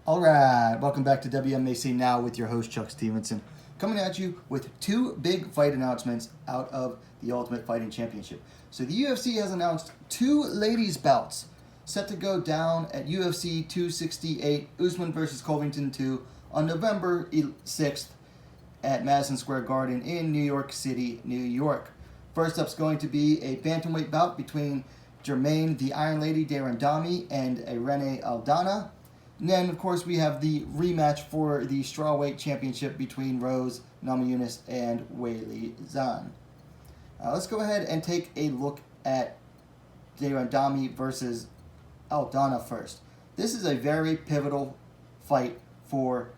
All right, welcome back to WMMA Now with your host, Chuck Stevenson. Coming at you with two big fight announcements out of the Ultimate Fighting Championship. So the UFC has announced two ladies' bouts set to go down at UFC 268, Usman versus Covington 2, on November 6th at Madison Square Garden in New York City, New York. First up's going to be a bantamweight bout between Germaine, the Iron Lady, Randamie, and Irene Aldana. And then, of course, we have the rematch for the Strawweight Championship between Rose, Namajunas, and Weili, Zhang. Let's go ahead and take a look at Randamie versus Aldana first. This is a very pivotal fight for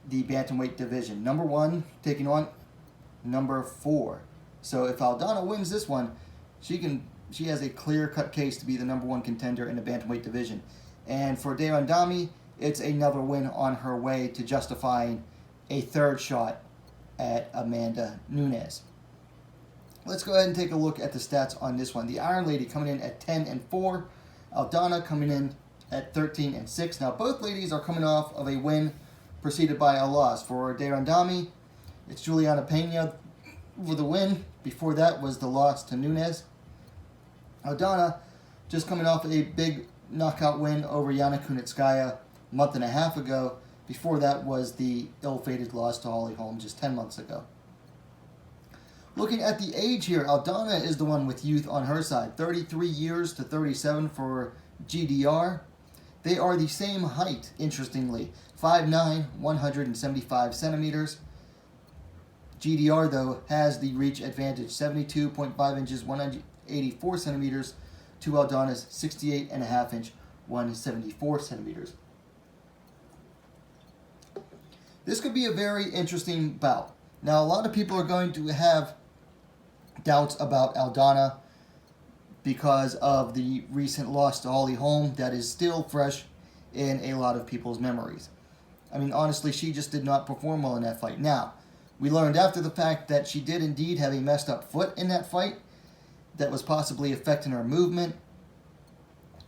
the bantamweight division. Number 1 taking on number 4. So if Aldana wins this one, she has a clear-cut case to be the number 1 contender in the bantamweight division. And for Randamie, it's another win on her way to justifying a third shot at Amanda Nunes. Let's go ahead and take a look at the stats on this one. The Iron Lady coming in at 10-4. Aldana coming in at 13-6. Now both ladies are coming off of a win preceded by a loss. For Randamie, it's Juliana Pena for the win. Before that was the loss to Nunes. Aldana just coming off a big knockout win over Yana Kunitskaya a month and a half ago. Before that was the ill-fated loss to Holly Holm just 10 months ago. Looking at the age here, Aldana is the one with youth on her side. 33 years to 37 for GDR. They are the same height, interestingly. 5'9", 175 centimeters. GDR, though, has the reach advantage. 72.5 inches, 184 centimeters to Aldana's 68.5 inch, 174 centimeters. This could be a very interesting bout. Now, a lot of people are going to have doubts about Aldana because of the recent loss to Holly Holm that is still fresh in a lot of people's memories. I mean, honestly, she just did not perform well in that fight. Now, we learned after the fact that she did indeed have a messed up foot in that fight that was possibly affecting her movement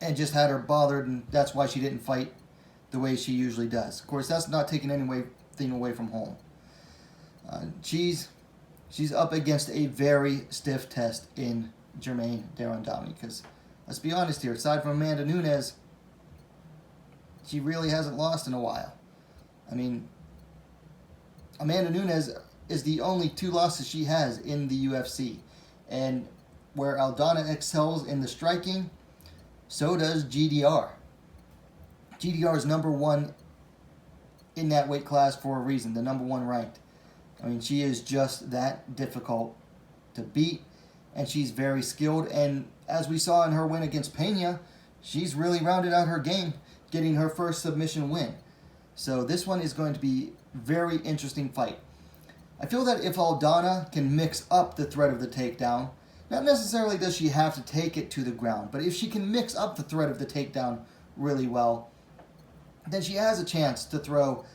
and just had her bothered, and that's why she didn't fight the way she usually does. Of course, that's not taking anything away from Holm. She's up against a very stiff test in Germaine Randamie because, let's be honest here, aside from Amanda Nunes, she really hasn't lost in a while. I mean, Amanda Nunes is the only 2 losses she has in the UFC. And where Aldana excels in the striking, so does GDR. GDR is number 1 in that weight class for a reason, the number 1 ranked. I mean, she is just that difficult to beat, and she's very skilled. And as we saw in her win against Pena, she's really rounded out her game, getting her first submission win. So this one is going to be a very interesting fight. I feel that if Aldana can mix up the threat of the takedown, not necessarily does she have to take it to the ground, but if she can mix up the threat of the takedown really well, then she has a chance to throw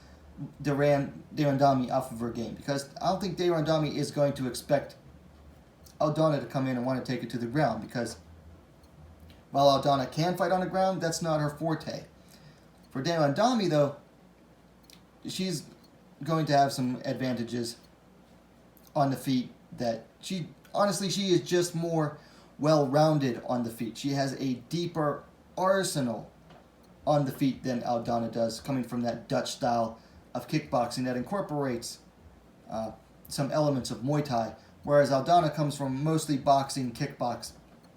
Randamie off of her game. Because I don't think Randamie is going to expect Aldana to come in and want to take it to the ground. Because while Aldana can fight on the ground, that's not her forte. For Randamie, though, she's going to have some advantages on the feet that she is just more well-rounded on the feet. She has a deeper arsenal on the feet than Aldana does, coming from that Dutch style of kickboxing that incorporates some elements of Muay Thai, whereas Aldana comes from mostly boxing,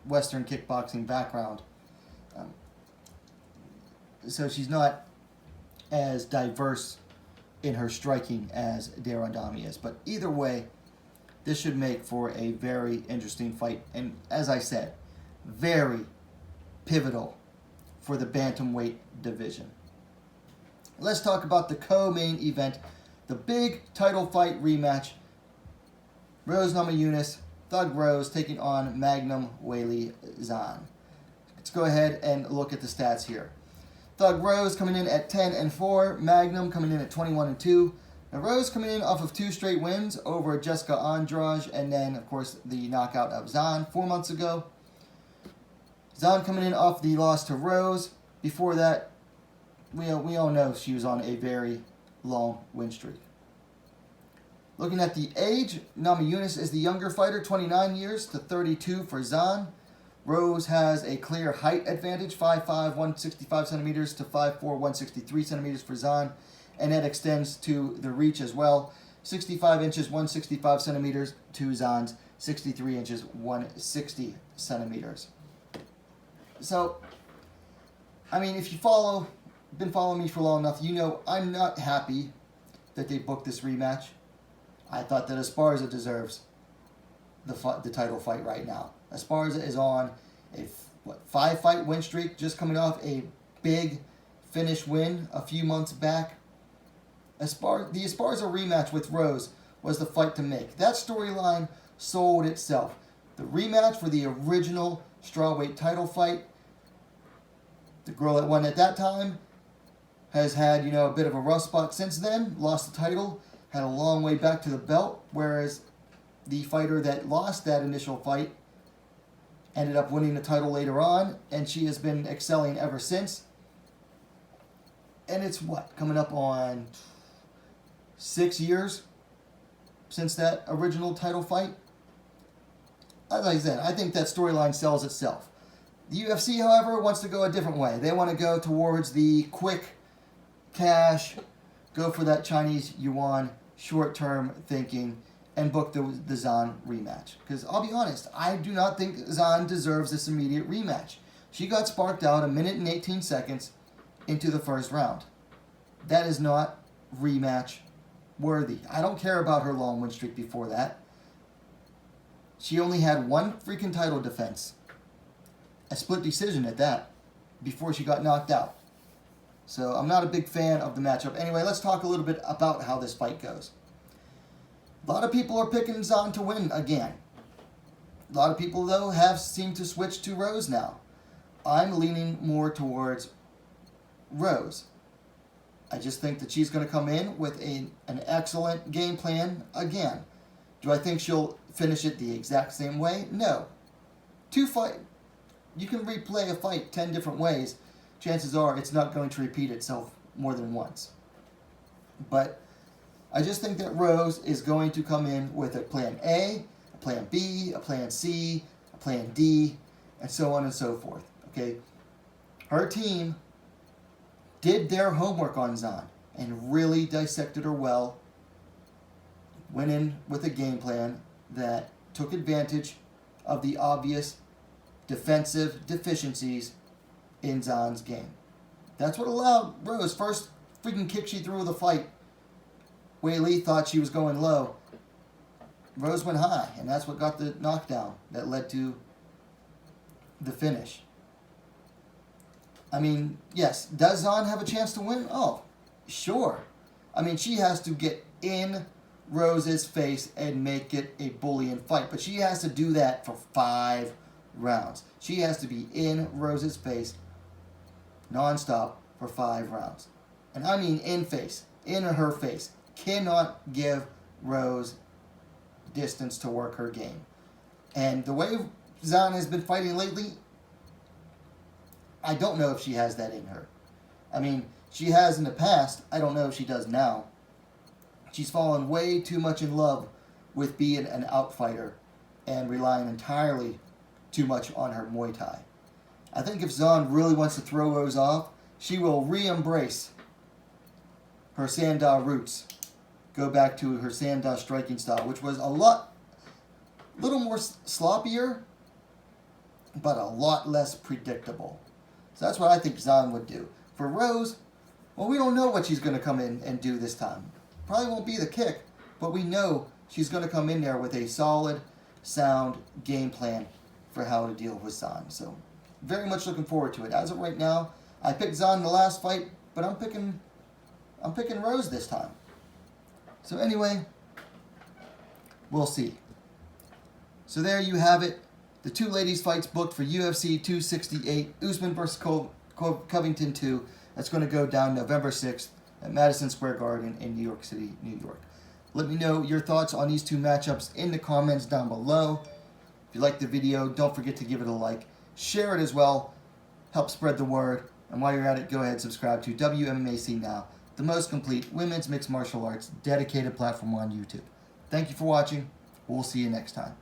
Western kickboxing background. So she's not as diverse in her striking as Randamie is. But either way, this should make for a very interesting fight. And as I said, very pivotal for the bantamweight division. Let's talk about the co-main event, the big title fight rematch. Rose Namajunas, Thug Rose taking on Magnum Weili Zhang. Let's go ahead and look at the stats here. Thug Rose coming in at 10-4, Magnum coming in at 21-2. Now Rose coming in off of 2 straight wins over Jessica Andrade and then, of course, the knockout of Zhang 4 months ago. Zhang coming in off the loss to Rose. Before that, we all know she was on a very long win streak. Looking at the age, Namajunas is the younger fighter, 29 years to 32 for Zhang. Rose has a clear height advantage, 5'5", 165 centimeters to 5'4", 163 centimeters for Zhang. And that extends to the reach as well. 65 inches, 165 centimeters to Zhang's 63 inches, 160 centimeters. So, I mean, if you been following me for long enough, you know I'm not happy that they booked this rematch. I thought that Esparza deserves the title fight right now. Esparza is on a 5-fight win streak, just coming off a big finish win a few months back. The Esparza rematch with Rose was the fight to make. That storyline sold itself. The rematch for the original Strawweight title fight, the girl that won at that time has had, a bit of a rough spot since then, lost the title, had a long way back to the belt, whereas the fighter that lost that initial fight ended up winning the title later on, and she has been excelling ever since. And it's coming up on 6 years since that original title fight? As I said, I think that storyline sells itself. The UFC, however, wants to go a different way. They want to go towards the quick cash, go for that Chinese yuan, short-term thinking, and book the Zhang rematch. Because I'll be honest, I do not think Zhang deserves this immediate rematch. She got sparked out 1 minute and 18 seconds into the first round. That is not rematch worthy. I don't care about her long win streak before that. She only had one freaking title defense. A split decision at that, before she got knocked out. So I'm not a big fan of the matchup. Anyway, let's talk a little bit about how this fight goes. A lot of people are picking Zhang to win again. A lot of people, though, have seemed to switch to Rose now. I'm leaning more towards Rose. I just think that she's going to come in with an excellent game plan again. Do I think she'll finish it the exact same way? No. You can replay a fight 10 different ways. Chances are it's not going to repeat itself more than once. But I just think that Rose is going to come in with a plan A, a plan B, a plan C, a plan D, and so on and so forth. Okay? Her team did their homework on Zhang and really dissected her well. Went in with a game plan that took advantage of the obvious defensive deficiencies in Zhang's game. That's what allowed Rose, first freaking kick she threw the fight. Weili thought she was going low. Rose went high, and that's what got the knockdown that led to the finish. I mean, yes, does Zhang have a chance to win? Oh, sure. I mean, she has to get in Rose's face and make it a bullying fight, but she has to do that for 5 rounds. She has to be in Rose's face non-stop for 5 rounds. And I mean in her face. Cannot give Rose distance to work her game. And the way Zhang has been fighting lately, I don't know if she has that in her. I mean, she has in the past. I don't know if she does now. She's fallen way too much in love with being an outfighter and relying entirely too much on her Muay Thai. I think if Zhang really wants to throw Rose off, she will re-embrace her Sanda roots. Go back to her Sanda striking style, which was little more sloppier, but a lot less predictable. So that's what I think Zhang would do. For Rose, well, we don't know what she's going to come in and do this time. Probably won't be the kick, but we know she's going to come in there with a solid, sound game plan for how to deal with Zhang. So very much looking forward to it. As of right now, I picked Zhang in the last fight, but I'm picking Rose this time. So anyway, we'll see. So there you have it. The 2 ladies fights booked for UFC 268, Usman versus Covington 2. That's going to go down November 6th at Madison Square Garden in New York City, New York. Let me know your thoughts on these 2 matchups in the comments down below. If you liked the video, don't forget to give it a like. Share it as well. Help spread the word. And while you're at it, go ahead and subscribe to WMMAC Now, the most complete women's mixed martial arts dedicated platform on YouTube. Thank you for watching. We'll see you next time.